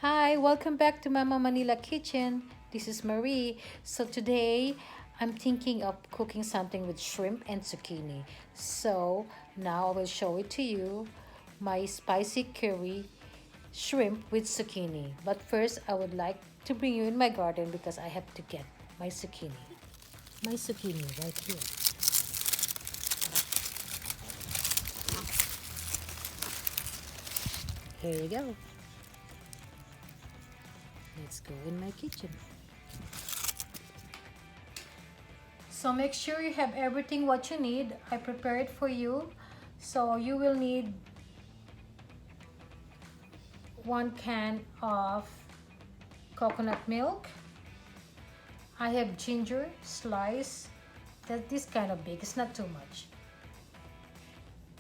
Hi, welcome back to Mama Manila Kitchen. This is Marie. So today I'm thinking of cooking something with shrimp and zucchini. So now I will show it to you, my spicy curry shrimp with zucchini. But first I would like to bring you in my garden because I have to get my zucchini. My zucchini right here. Here you go. Let's go in my kitchen. So make sure you have everything what you need. I prepared for you. So you will need 1 can of coconut milk. I have ginger slice. That this kind of big, it's not too much.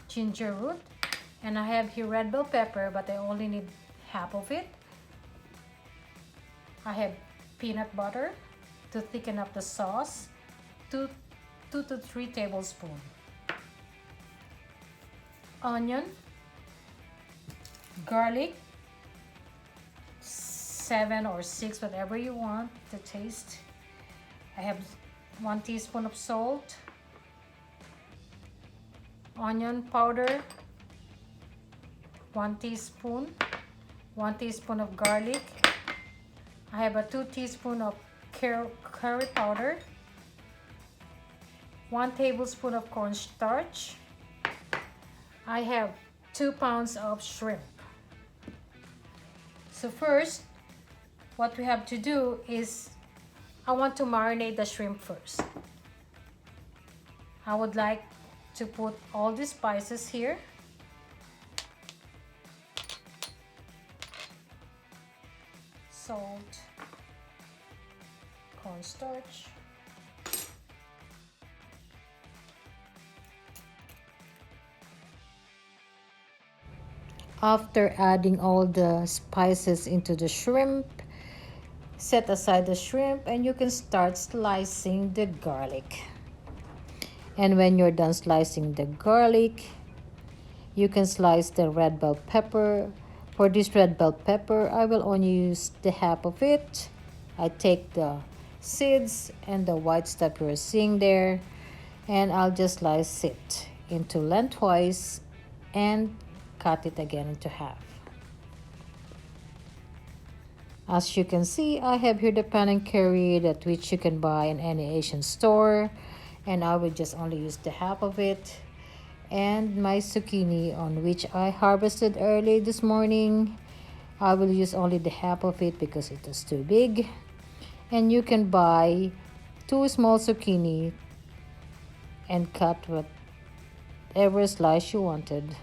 Ginger root. And I have here red bell pepper, but I only need half of it. I have peanut butter to thicken up the sauce. 2 to 3 tablespoons. Onion, garlic, 7 or 6, whatever you want the taste. I have 1 teaspoon of salt, onion powder, 1 teaspoon, 1 teaspoon of garlic. I have a 2 teaspoon of curry powder, 1 tablespoon of cornstarch. I have 2 pounds of shrimp. So first, what we have to do is, I want to marinate the shrimp first. I would like to put all the spices here. Salt, cornstarch, after adding all the spices into the shrimp, set aside the shrimp and you can start slicing the garlic. And when you're done slicing the garlic, you can slice the red bell pepper. For this red bell pepper, I will only use the half of it. I take the seeds and the white stuff you're seeing there, and I'll just slice it into lengthwise and cut it again into half. As you can see, I have here the panang curry that which you can buy in any Asian store, and I will just only use the half of it. And my zucchini, on which I harvested early this morning, I will use only the half of it because it is too big. And you can buy 2 small zucchini and cut whatever slice you wanted.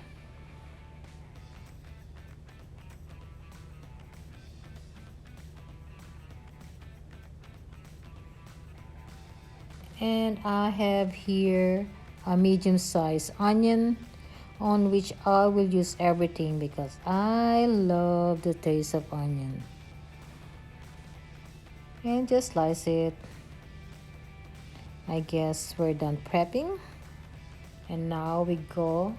And I have here a medium-sized onion, on which I will use everything because I love the taste of onion. And just slice it. I guess we're done prepping. And now we go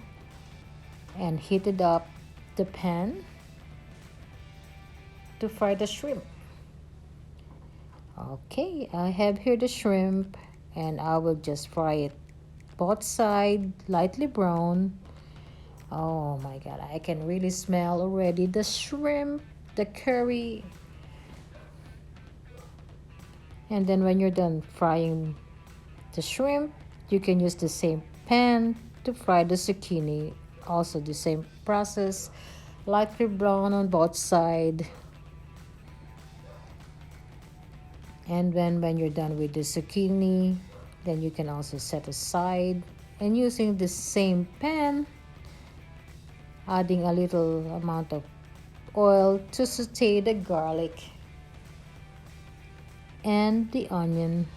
and heated up the pan to fry the shrimp. Okay, I have here the shrimp and I will just fry it both sides lightly brown. Oh my god, I can really smell already the shrimp, the curry. And then when you're done frying the shrimp, you can use the same pan to fry the zucchini. Also the same process, lightly brown on both sides. And then when you're done with the zucchini, then you can also set aside, and using the same pan, adding a little amount of oil to saute the garlic and the onion.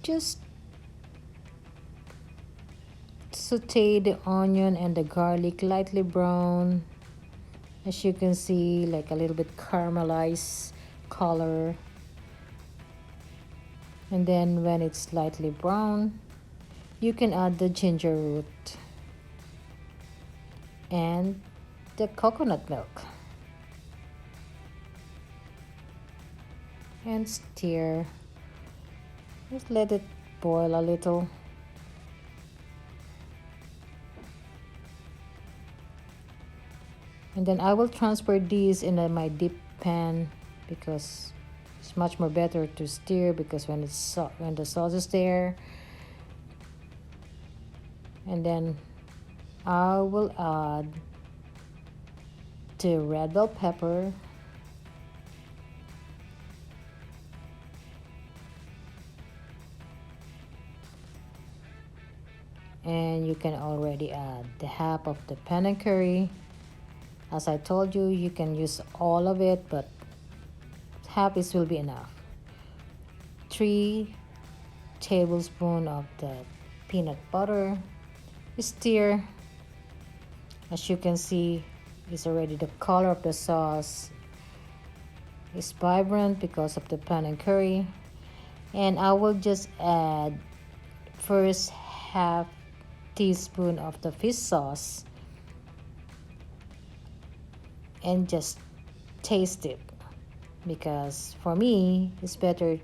Just saute the onion and the garlic lightly brown, as you can see, like a little bit caramelized color. And then when it's slightly brown, you can add the ginger root and the coconut milk. and stir. Just let it boil a little. And then I will transfer these in my deep pan because it's much more better to stir, because when the sauce is there. And then I will add the red bell pepper, and you can already add the half of the panang curry. As I told you, you can use all of it, but half is will be enough. 3 tablespoons of the peanut butter. Stir. As you can see, it's already the color of the sauce is vibrant because of the panang curry. And I will just add first half teaspoon of the fish sauce and just taste it, because for me it's better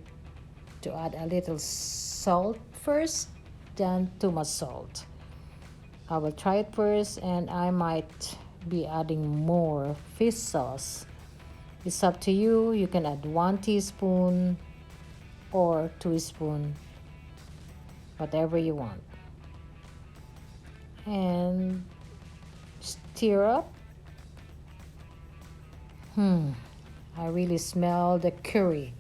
to add a little salt first than too much salt. I will try it first, and I might be adding more fish sauce. It's up to you. You can add 1 teaspoon or 2 spoons, whatever you want, and stir up. I really smell the curry.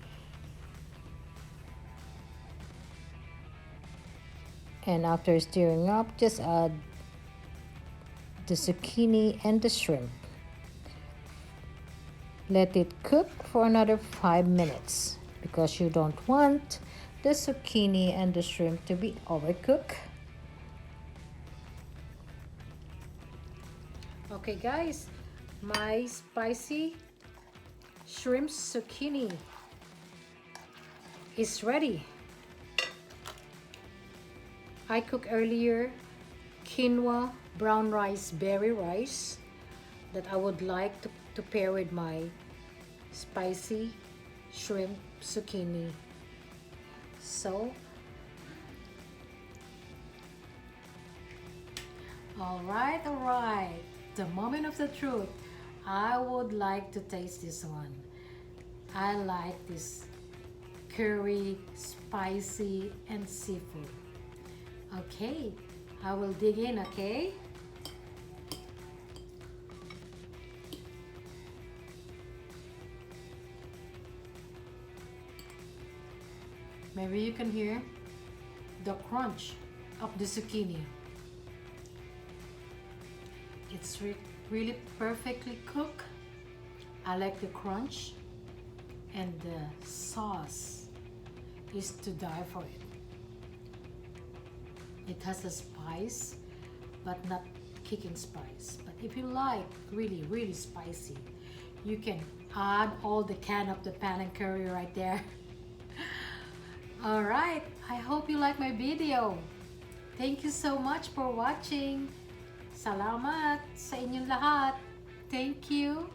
And after stirring up, just add the zucchini and the shrimp. Let it cook for another 5 minutes because you don't want the zucchini and the shrimp to be overcooked. Okay guys, my spicy shrimp zucchini is ready. I cooked earlier quinoa brown rice berry rice that I would like to pair with my spicy shrimp zucchini. So all right, the moment of the truth. I would like to taste this one. I like this curry, spicy, and seafood. Okay, I will dig in, okay? Maybe you can hear the crunch of the zucchini. It's really perfectly cooked. I like the crunch, and the sauce is to die for it. It has a spice, but not kicking spice. But if you like really spicy, you can add all the can of the panang curry right there. All right, I hope you like my video. Thank you so much for watching. Salamat sa inyong lahat. Thank you.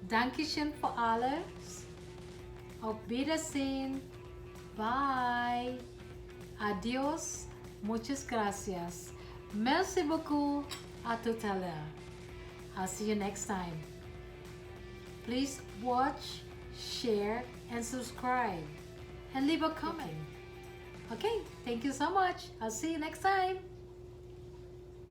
Dankeschön für alles. Auf Wiedersehen. Bye. Adios. Muchas gracias. Merci beaucoup. À tout à l'heure. I'll see you next time. Please watch, share, and subscribe. And leave a comment. Okay, thank you so much. I'll see you next time.